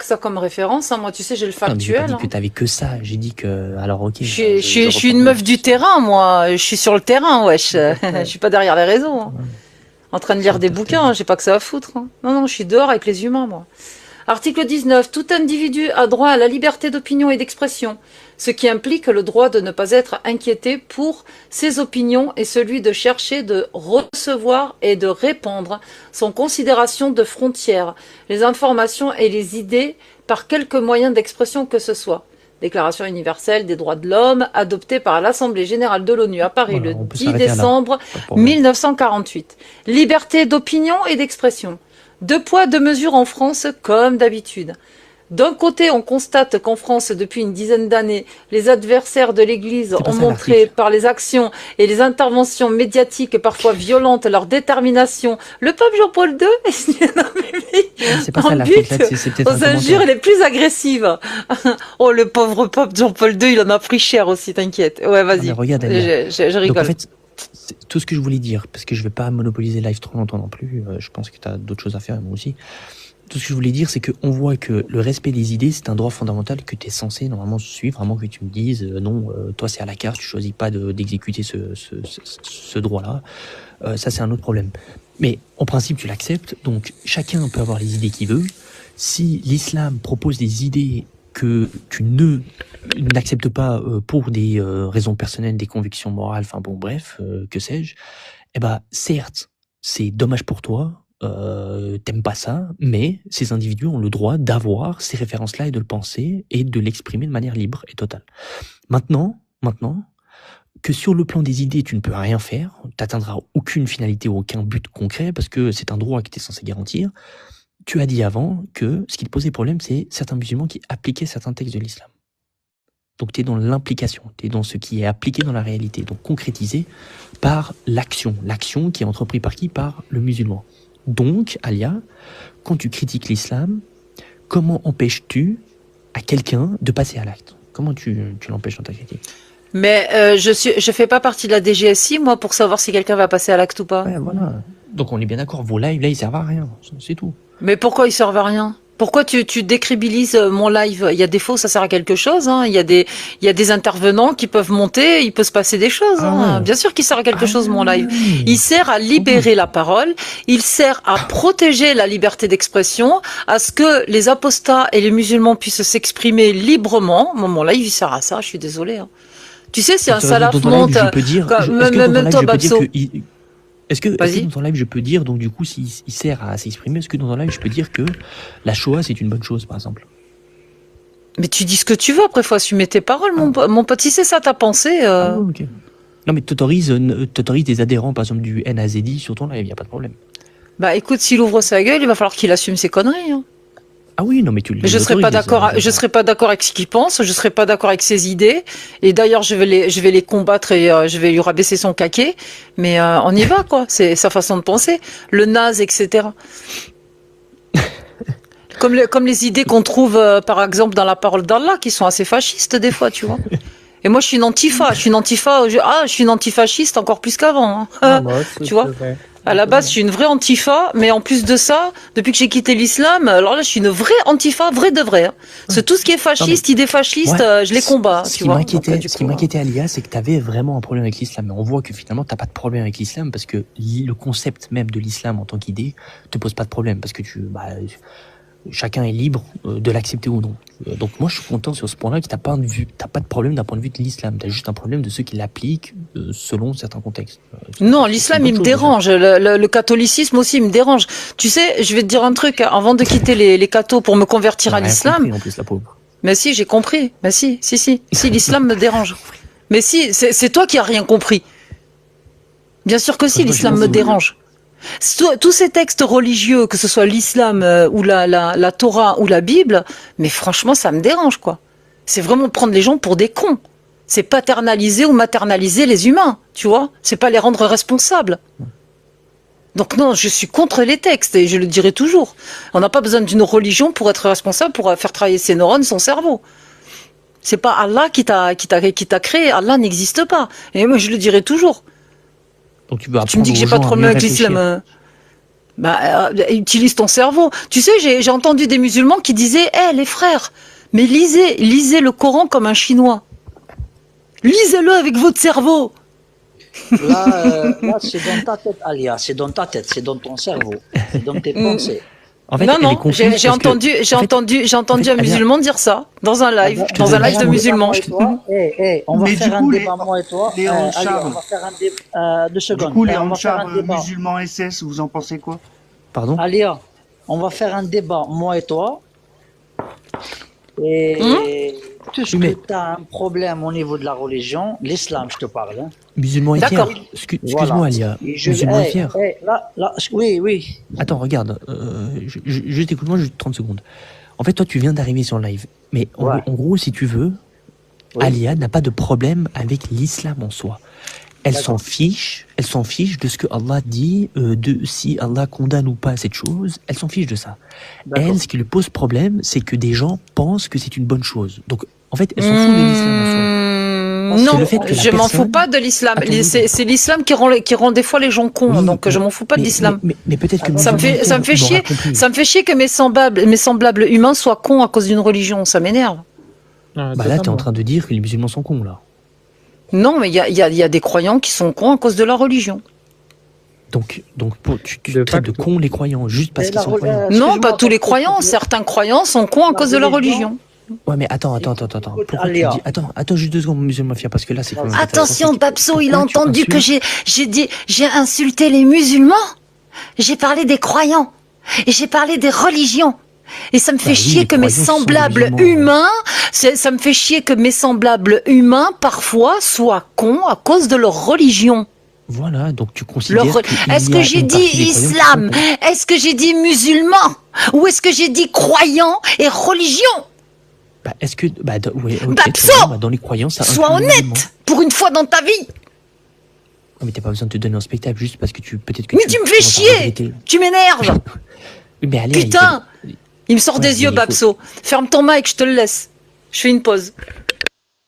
ça comme référence, hein. Moi, tu sais, j'ai le Non, mais j'ai pas factuel. dit hein. que t'avais que ça. J'ai dit que, alors ok. Je suis une meuf du terrain, moi. Je suis sur le terrain, wesh. Je suis pas derrière les réseaux. hein. En train de lire des bouquins, j'ai pas que ça à foutre. hein. Non, je suis dehors avec les humains, moi. Article 19. Tout individu a droit à la liberté d'opinion et d'expression, ce qui implique le droit de ne pas être inquiété pour ses opinions et celui de chercher, de recevoir et de répandre sans considération de frontières, les informations et les idées par quelque moyen d'expression que ce soit. Déclaration universelle des droits de l'homme, adoptée par l'Assemblée générale de l'ONU à Paris Voilà, le on peut 10 s'arrêter là. décembre Pas de problème. 1948. Liberté d'opinion et d'expression. Deux poids, deux mesures en France, comme d'habitude. D'un côté, on constate qu'en France, depuis une dizaine d'années, les adversaires de l'Église C'est pas ont ça, montré l'article. par les actions et les interventions médiatiques parfois violentes leur détermination. Le pape Jean-Paul II est C'est pas en ça l'article, but là, c'est peut-être un aux injures commentaire. les plus agressives. Oh, le pauvre pape Jean-Paul II, il en a pris cher aussi, t'inquiète. Ouais, Non, mais vas-y. regarde, Alia. Je Donc rigole. en fait, c'est tout ce que je voulais dire, parce que je vais pas monopoliser live trop longtemps non plus, je pense que tu as d'autres choses à faire, moi aussi. Tout ce que je voulais dire, c'est qu'on voit que le respect des idées, c'est un droit fondamental que tu es censé normalement suivre, vraiment que tu me dises, non, toi c'est à la carte, tu choisis pas d'exécuter ce droit-là. Ça, c'est un autre problème. Mais en principe, tu l'acceptes, donc chacun peut avoir les idées qu'il veut. Si l'islam propose des idées que tu n'acceptes pas pour des raisons personnelles, des convictions morales, enfin bon, bref, que sais-je, eh ben, certes, c'est dommage pour toi, t'aimes pas ça, mais ces individus ont le droit d'avoir ces références-là et de le penser et de l'exprimer de manière libre et totale. Maintenant, que sur le plan des idées, tu ne peux rien faire, t'atteindras aucune finalité ou aucun but concret parce que c'est un droit qui t'est censé garantir. Tu as dit avant que ce qui te posait problème, c'est certains musulmans qui appliquaient certains textes de l'islam. Donc tu es dans l'implication, tu es dans ce qui est appliqué dans la réalité, donc concrétisé par l'action. L'action qui est entreprise par qui? Par le musulman. Donc, Alia, quand tu critiques l'islam, comment empêches-tu à quelqu'un de passer à l'acte? Comment tu l'empêches dans ta critique? Mais je fais pas partie de la DGSI, moi, pour savoir si quelqu'un va passer à l'acte ou pas. Ouais, voilà. Donc on est bien d'accord, vos lives là, ils servent à rien, c'est tout. Mais pourquoi ils servent à rien? Pourquoi tu décrédibilises mon live? Il y a des faux, ça sert à quelque chose. Hein. Il y a des intervenants qui peuvent monter, il peut se passer des choses. Hein. Ouais. Bien sûr qu'il sert à quelque chose, mon live. Il sert à libérer la parole, il sert à protéger la liberté d'expression, à ce que les apostats et les musulmans puissent s'exprimer librement. Mon live, il sert à ça, je suis désolée. Hein. Tu sais, si un salaf monte... Même toi, Babso... Est-ce que Vas-y. dans ton live, je peux dire, donc du coup, s'il sert à s'exprimer, est-ce que dans ton live, je peux dire que la Shoah, c'est une bonne chose, par exemple? Mais tu dis ce que tu veux, après, faut assumer tes paroles, mon pote. Si c'est ça ta pensée... Ok. Non, mais t'autorises des adhérents, par exemple, du NAZD sur ton live, y a pas de problème. Bah écoute, s'il ouvre sa gueule, il va falloir qu'il assume ses conneries. Hein. Ah oui, non, mais tu Mais je serais pas d'accord. Je serais pas d'accord avec ce qu'il pense. Je serais pas d'accord avec ses idées. Et d'ailleurs, je vais les combattre et je vais lui rabaisser son caquet. Mais on y va, quoi. C'est sa façon de penser. Le naze, etc. Comme les idées qu'on trouve, par exemple, dans la parole d'Allah, qui sont assez fascistes des fois, tu vois. Et moi, je suis une antifa. Je suis une antifasciste encore plus qu'avant. Hein. Tu vois. À la base, je suis une vraie antifa, mais en plus de ça, depuis que j'ai quitté l'islam, alors là, je suis une vraie antifa, vraie de vrai. Hein. C'est tout ce qui est fasciste, idées fascistes, je les combats. Ce qui m'inquiétait, Alia, c'est que tu avais vraiment un problème avec l'islam. Mais on voit que finalement, t'as pas de problème avec l'islam parce que le concept même de l'islam en tant qu'idée te pose pas de problème parce que chacun est libre de l'accepter ou non. Donc moi, je suis content sur ce point-là que t'as pas de problème d'un point de vue de l'islam. T'as juste un problème de ceux qui l'appliquent selon certains contextes. Non, l'islam, il me dérange. Le catholicisme aussi, il me dérange. Tu sais, je vais te dire un truc. Avant de quitter les cathos pour me convertir à l'islam. En plus, la pauvre. Mais si, j'ai compris. Mais si. Si, l'islam me dérange. Mais si, c'est toi qui as rien compris. Bien sûr que si, l'islam me dérange. Tous ces textes religieux, que ce soit l'islam ou la Torah ou la Bible, mais franchement, ça me dérange, quoi. C'est vraiment prendre les gens pour des cons. C'est paternaliser ou maternaliser les humains, tu vois. C'est pas les rendre responsables. Donc non, je suis contre les textes et je le dirai toujours. On n'a pas besoin d'une religion pour être responsable, pour faire travailler ses neurones, son cerveau. C'est pas Allah qui t'a créé. Allah n'existe pas. Et moi, je le dirai toujours. Donc tu me dis que j'ai pas de problème avec l'islam. Utilise ton cerveau. Tu sais, j'ai entendu des musulmans qui disaient les frères, mais lisez le Coran comme un Chinois. Lisez-le avec votre cerveau. Là, c'est dans ta tête, Alia. C'est dans ta tête, c'est dans ton cerveau, c'est dans tes pensées. En fait, non, j'ai entendu un musulman dire ça dans un live, de musulmans. On va faire un débat, moi et toi. On va faire un débat. 2 secondes. Du coup, les Anchar musulmans SS, vous en pensez quoi? Pardon? Alia, on va faire un débat, moi et toi. Et tout ce que tu as un problème au niveau de la religion, l'islam, je te parle. Hein. Musulman et fier. D'accord. Excuse-moi, Voilà. Alia. Musulman et fier. Oui. Attends, regarde. Juste écoute-moi juste 30 secondes. En fait, toi, tu viens d'arriver sur le live. Mais en gros, si tu veux, Alia n'a pas de problème avec l'islam en soi. Elle s'en fiche de ce que Allah dit, de si Allah condamne ou pas cette chose, elle s'en fiche de ça. Elle, ce qui lui pose problème, c'est que des gens pensent que c'est une bonne chose. Donc, en fait, elle s'en fout de l'islam en soi. Non, le fait que la je m'en fous personne- pas de l'islam. Attends, C'est l'islam qui rend des fois les gens cons, Oui, donc je m'en fous pas de mais- l'islam. Mais peut-être que Ça me fait chier. Ça me fait chier que mes semblables humains soient cons à cause d'une religion. Ça m'énerve. Ah, Bah là, t'es en totalement. train de dire que les musulmans sont cons, là. Non, mais il y a des croyants qui sont cons à cause de leur religion. Donc tu De traites de facto. cons les croyants, juste parce Et qu'ils la sont re- croyants. euh, Non, excuse-moi, pas tous les parce que- croyants. Certains croyants sont cons à cause de leur religion. Ouais, mais attends. Pourquoi tu Alia. dis... Attends, juste 2 secondes, musulman mafia, parce que là, c'est quand même... Attention, Babso, il a Pourquoi tu entendu que insultes j'ai insulté les musulmans. J'ai parlé des croyants. Et j'ai parlé des religions. Et ça me fait oui, chier les que mes croyants sont semblables musulmans. humains, ça me fait chier que mes semblables humains, parfois, soient cons à cause de leur religion. Voilà, donc tu considères Leur- qu'il Est-ce y a que j'ai une dit partie des croyants qui sont islam? cons. Est-ce que j'ai dit musulman? Ou est-ce que j'ai dit croyant et religion? Bah, est-ce que... Bah, ouais, ok, Babso, très bien, bah, dans les croyants, ça Sois inclut les musulmans. honnête pour une fois dans ta vie. Non, mais t'as pas besoin de te donner un spectacle, juste parce que peut-être que Mais tu me fais commences à chier. regretter. Tu m'énerves. Oui, mais allez, Putain. Il me sort Ouais, des yeux, mais il faut- Babso. Ferme ton mic, je te le laisse. Je fais une pause.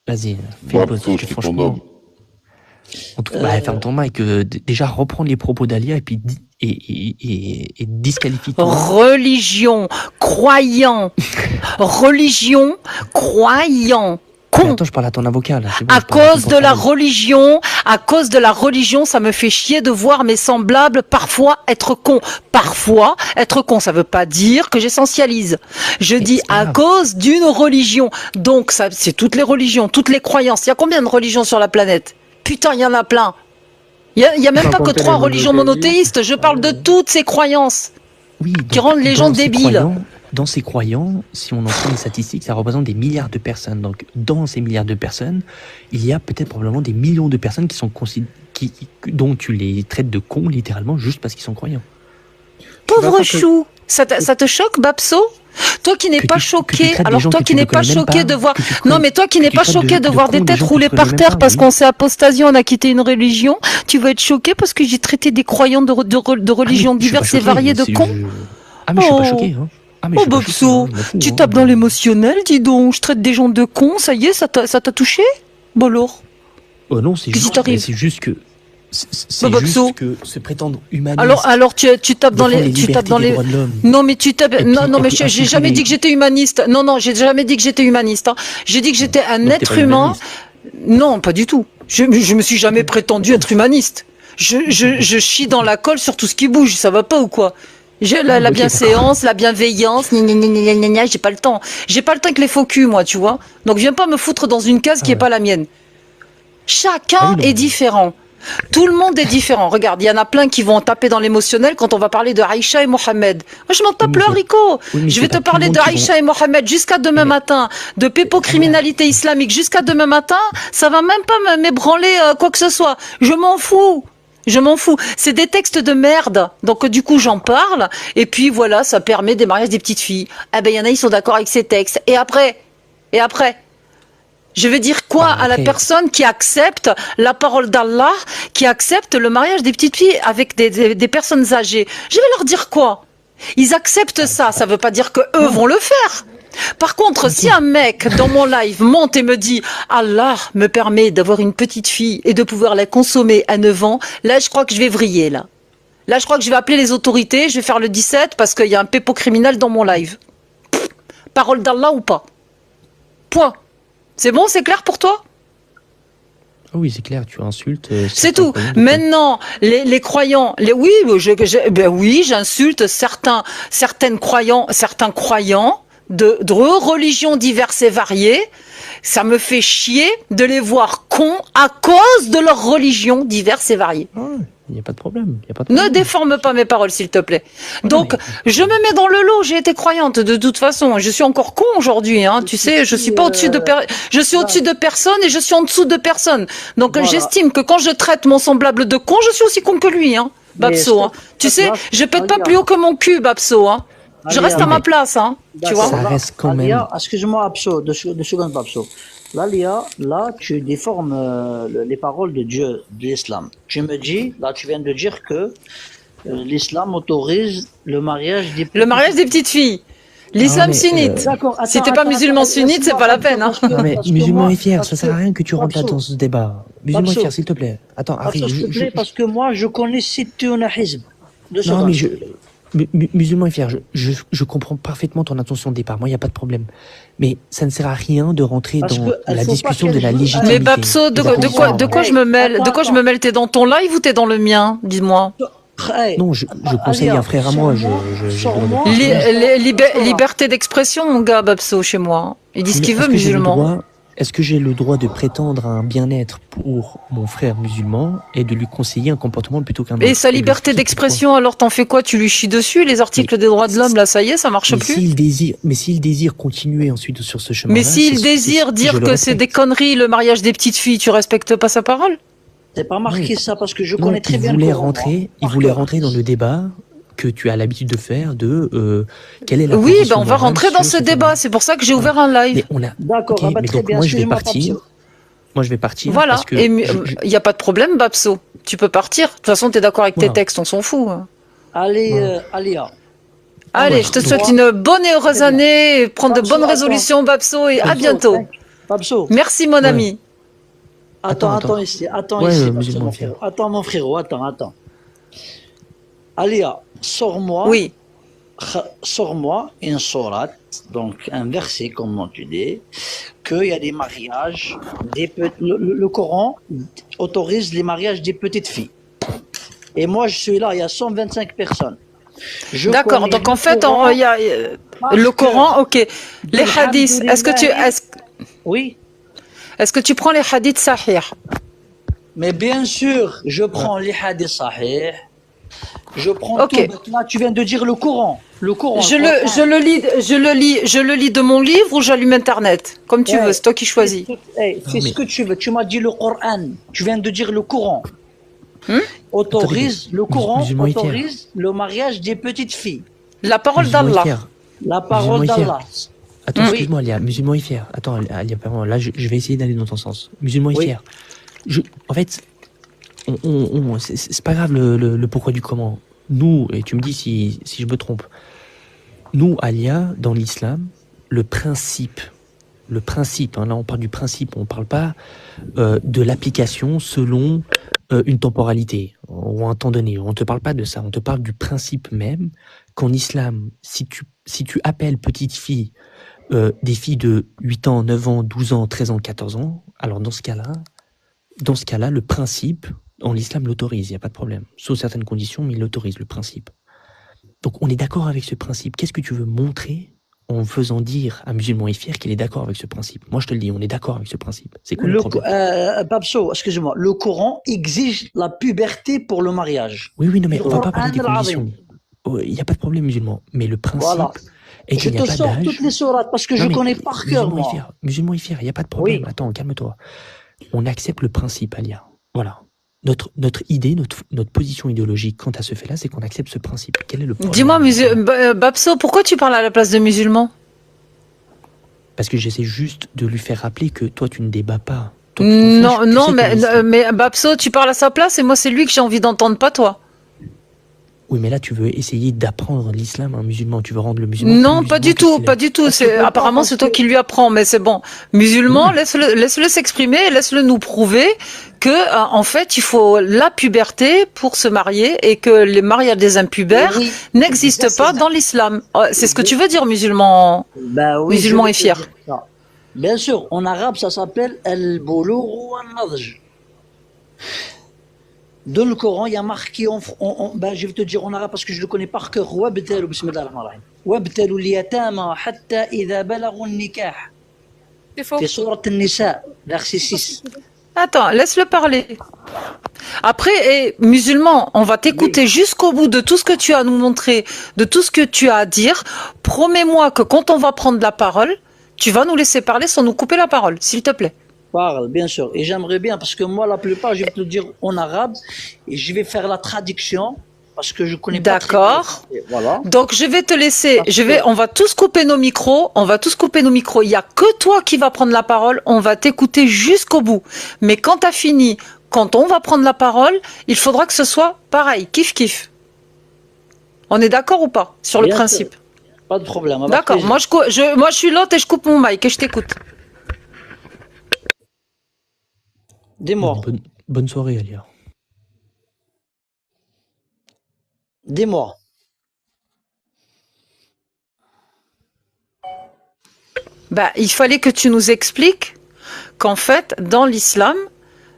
Vas-y, fais une pause, Babso, parce que je suis ton franchement... homme. En tout cas, bah, ferme ton mic. Déjà, reprendre les propos d'Alia et puis et disqualifie tout. Religion, croyant. Religion, croyant. Mais Con. attends, je parle à ton avocat, là. c'est bon, À je parle à ton cause de la porte-parole. religion, ça me fait chier de voir mes semblables parfois être cons. Parfois être cons, ça veut pas dire que j'essentialise. Je dis c'est pas à grave. cause d'une religion. Donc ça, c'est toutes les religions, toutes les croyances. Il y a combien de religions sur la planète? Putain, il y en a plein. Il y a même Sans pas que compter 3 les religions monothéistes. Je parle de toutes ces croyances. Oui, qui rendent les gens débiles. Dans ces croyants, si on en prend les statistiques, ça représente des milliards de personnes. Donc, dans ces milliards de personnes, il y a peut-être probablement des millions de personnes qui sont dont tu les traites de cons, littéralement, juste parce qu'ils sont croyants. Pauvre D'accord que- chou. Ça te choque, Babso? Toi qui n'es Que pas tu- que tu choqué, traites des alors gens toi que qui tu n'es ne pas connais même choqué pas, de voir, que tu non connais- mais toi qui que n'es tu pas traites choqué de de voir cons des des têtes gens que roulées tu par connais terre même pas, parce oui. qu'on s'est apostasie, on a quitté une religion, tu vas être choqué parce que j'ai traité des croyants de religions Ah, mais je suis diverses pas et choqué, variées de c'est- cons. Ah, mais je suis Oh. pas choqué, hein. Ah, mais je Oh suis pas choqué, Babso, hein, je m'en fous, tu hein. tapes dans l'émotionnel, dis donc, je traite des gens de cons, ça y est, ça t'a touché? Bon alors, Oh non, c'est Qu'est-ce qui juste, t'arrive mais c'est juste que... C'est Bah, juste Babso. que se prétendre humaniste... alors tu tapes dans défendre les, tu tapes libertés dans des les, droits de l'homme. non mais tu tapes, Et non puis- non et mais puis j'ai insulter jamais les- dit que j'étais humaniste. Non, j'ai jamais dit que j'étais humaniste. Hein. J'ai dit que j'étais un Donc, t'es être pas humain. humaniste. Non, pas du tout. Je me suis jamais prétendu être humaniste. Je chie dans la colle sur tout ce qui bouge. Ça va pas ou quoi? J'ai la Ok, bienséance, la bienveillance, j'ai pas le temps. J'ai pas le temps avec les faux culs, moi, tu vois. Donc viens pas me foutre dans une case qui est ouais. pas la mienne. Chacun Ah oui, non. est différent. Tout le monde est différent. Regarde, il y en a plein qui vont en taper dans l'émotionnel quand on va parler de Aïcha et Mohamed. Moi, je m'en tape mais le c'est- haricot. oui, mais Je c'est vais pas te tout le parler monde de qui Aïcha et Mohamed jusqu'à demain Mais- matin, de pépocriminalité islamique jusqu'à demain matin. Ça va même pas m'ébranler quoi que ce soit. Je m'en fous. Je m'en fous. C'est des textes de merde. Donc, du coup, j'en parle. Et puis, voilà, ça permet des mariages des petites filles. Eh ben, il y en a, ils sont d'accord avec ces textes. Et après, je vais dire quoi Bah, à la après- personne qui accepte la parole d'Allah, qui accepte le mariage des petites filles avec des personnes âgées? Je vais leur dire quoi? Ils acceptent ça, ça veut pas dire que eux vont le faire. Par contre, si un mec dans mon live monte et me dit Allah me permet d'avoir une petite fille et de pouvoir la consommer à 9 ans, là je crois que je vais vriller là. Là je crois que je vais appeler les autorités, je vais faire le 17 parce qu'il y a un pépo criminel dans mon live. Pff, parole d'Allah ou pas? Point. C'est bon, c'est clair pour toi? Ah oui, c'est clair, tu insultes... C'est tout. Maintenant, les croyants, oui, j'insulte certains croyants de religions diverses et variées. Ça me fait chier de les voir cons à cause de leur religion diverses et variées. Il n'y a pas de problème. Y a pas de Ne problème. déforme pas mes paroles, s'il te plaît. Donc, je me mets dans le lot. J'ai été croyante de toute façon. Je suis encore con aujourd'hui, hein. Tu sais, je suis pas au-dessus de je suis au-dessus de personne et je suis en dessous de personne. Donc, Voilà. j'estime que quand je traite mon semblable de con, je suis aussi con que lui, hein. Babso, hein. Tu sais, je pète pas plus haut que mon cul, Babso, hein. Je reste à ma place, hein. Tu vois? Ça reste quand même- Alia, excuse-moi, Abso, deux secondes, Abso. Là, Lia, là, tu déformes les paroles de Dieu, de l'islam. Tu me dis, là, tu viens de dire que l'islam autorise le mariage des Le mariage des petites filles. L'islam mais, sunnite. D'accord, Si attends, t'es pas attends, musulman attends, sunnite, c'est pas la peine. Hein. Non, mais parce que musulman moi- et fier, parce ça sert à que- rien que tu rentres là Babso, dans ce débat. Musulman et Babso. fier, s'il te plaît. Attends, Harry, Babso, s'il te plaît, parce que moi, je connais Sittuna Hizb. Deux Non, secondes, mais s'il te plaît. musulman et fier, je comprends parfaitement ton intention de départ. Moi, il n'y a pas de problème. Mais ça ne sert à rien de rentrer Parce dans que elle la faut discussion pas de la qu'elle joue- légitimité. Mais Babso, de quoi je me mêle? De quoi je me mêle? T'es dans ton live ou t'es dans le mien? Dis-moi. Hey, Non, je conseille Alia, un frère à moi. sors-moi. Liberté d'expression, mon gars, Babso, chez moi. Il dit ce qu'il veut, musulman. Est-ce que j'ai le droit de prétendre à un bien-être pour mon frère musulman et de lui conseiller un comportement plutôt qu'un autre? Et sa liberté d'expression, alors t'en fais quoi? Tu lui chies dessus? Les articles des droits de l'homme, là, ça y est, ça marche plus? S'il désire continuer ensuite sur ce chemin-là... Mais s'il désire dire que c'est des conneries, le mariage des petites filles, tu respectes pas sa parole? C'est pas marqué ça parce que je Non, connais très bien il le voulait rentrer dans le débat que tu as l'habitude de faire de quelle est la Oui, position ben on va morale rentrer dans sur ce débat. C'est pour ça que j'ai ouvert un live. Mais on a... D'accord, Ok, ah bah, mais très donc bien. moi je vais Excuse-moi, partir. Babso. Moi je vais partir Voilà. parce que Et il n'y a pas de problème, Babso. Tu peux partir. De toute façon, tu es d'accord avec tes Voilà. textes, on s'en fout. Allez, Alia. Allez, Ouais. je te souhaite une bonne et heureuse Très bien. année, prendre de Babso, bonnes attends. résolutions, Babso, et à Babso, bientôt. Babso, Merci, mon Ouais. ami. attends Attends. ici, attends Ouais, ici, Babso, musulman mon fier. frérot. Attends, mon frérot, attends. Alia, sors-moi. Oui. Sors-moi une sourate, donc un verset, comme tu dis, qu'il y a des mariages, le Coran autorise les mariages des petites filles. Et moi, je suis là, il y a 125 personnes. Je D'accord. connais Donc, le en fait, Coran il y a parce le que- Coran, ok. Les hadiths, Oui, est-ce que tu prends les hadiths sahih? mais bien sûr, je prends les hadiths sahih, je prends Ok. tout. Là, tu viens de dire le Coran. Le Coran. Je le lis de mon livre ou j'allume Internet? Comme tu veux, c'est toi qui choisis. Fais ce que tu veux. Tu m'as dit le Coran. Tu viens de dire le Coran. Autorise, le Coran musulman et fier. autorise le mariage des petites filles. La parole musulman et d'Allah. fier. La parole Musulman et fier. d'Allah. Attends, Oui. excuse-moi, Alia, musulman et fier. Attends, Alia, pardon, là, je vais essayer d'aller dans ton sens. Musulman et Oui. fier. En fait, c'est pas grave le pourquoi du comment. Nous, et tu me dis si je me trompe, nous, Alia, dans l'islam, le principe, hein, là on parle du principe, on parle pas de l'application selon une temporalité ou un temps donné. On te parle pas de ça, on te parle du principe même qu'en islam, si tu appelles petite fille des filles de 8 ans, 9 ans, 12 ans, 13 ans, 14 ans, alors dans ce cas-là, le principe, en l'islam l'autorise, il n'y a pas de problème. Sauf certaines conditions, mais il l'autorise, le principe. Donc on est d'accord avec ce principe. Qu'est-ce que tu veux montrer en faisant dire à musulman et fier qu'il est d'accord avec ce principe? Moi je te le dis, on est d'accord avec ce principe. C'est quoi le problème? Babso, excuse-moi, le Coran exige la puberté pour le mariage. Oui, non, mais on va pas Coran parler des al-Azim. conditions. Il n'y a pas de problème musulman. Mais le principe Voilà. est Je qu'il n'y a te pas sors d'âge. toutes les sourates parce que Non, je mais connais par cœur, moi. Musulman et fier, il n'y a pas de problème. Oui. Attends, calme-toi. On accepte le principe, Alia. Voilà. Notre idée, notre position idéologique quant à ce fait-là, c'est qu'on accepte ce principe. Quel est le problème? Dis-moi, Babso, pourquoi tu parles à la place de musulman? Parce que j'essaie juste de lui faire rappeler que toi, tu ne débats pas. Toi, tu t'en Non, fiches. Tu non, sais que mais Babso, tu parles à sa place et moi, c'est lui que j'ai envie d'entendre, pas toi. Oui, mais là, tu veux essayer d'apprendre l'islam à un musulman. Tu veux rendre le musulman. Non, plus pas du musulman que tout, ce qu'il pas est. du tout. Parce que Apparemment, c'est toi qui lui apprends, mais c'est bon. Musulman, laisse-le s'exprimer, laisse-le nous prouver que, en fait, il faut la puberté pour se marier et que les mariages des impubères Oui. n'existent pas dans l'islam. C'est ce que tu veux dire, musulman. Ben oui, Musulman je et vais te fier. dire ça. Bien sûr, en arabe, ça s'appelle al-bulugh wal-nadj. Dans le Coran, il y a marqué, ben, je vais te dire en arabe parce que je le connais par cœur. وَابْتَلُوا بسم الله الرحمن الرحيم وَابْتَلُوا الْيَتَامَى حَتَّى إِذَا بَلَغُوا النِّكَاحَ. في سورة النساء, verset 6. Attends, laisse-le parler. Après, musulman, on va t'écouter jusqu'au bout de tout ce que tu as à nous montrer, de tout ce que tu as à dire. Promets-moi que quand on va prendre la parole, tu vas nous laisser parler sans nous couper la parole, s'il te plaît. Parle, bien sûr. Et j'aimerais bien, parce que moi, la plupart, je vais te le dire en arabe, et je vais faire la traduction, parce que je connais pas très bien. D'accord. Et voilà. Donc je vais te laisser, on va tous couper nos micros, Il y a que toi qui va prendre la parole, on va t'écouter jusqu'au bout. Mais quand t'as fini, quand on va prendre la parole, il faudra que ce soit pareil, kiff kiff. On est d'accord ou pas sur le Bien principe? sûr. Pas de problème. avec D'accord, plaisir. moi je suis l'autre et je coupe mon mic et je t'écoute. Dis-moi, Bonne soirée, Alia. dis-moi. Bah, il fallait que tu nous expliques qu'en fait, dans l'islam,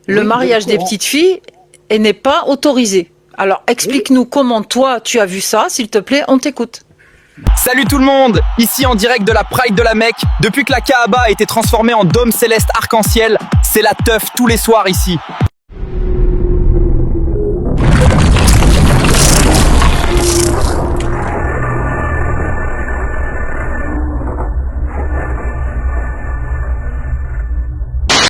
le Oui, mariage le des Coran. petites filles n'est pas autorisé. Alors, explique-nous comment toi, tu as vu ça, s'il te plaît, on t'écoute. Salut tout le monde, ici en direct de la Pride de la Mecque. Depuis que la Kaaba a été transformée en dôme céleste arc-en-ciel, c'est la teuf tous les soirs ici.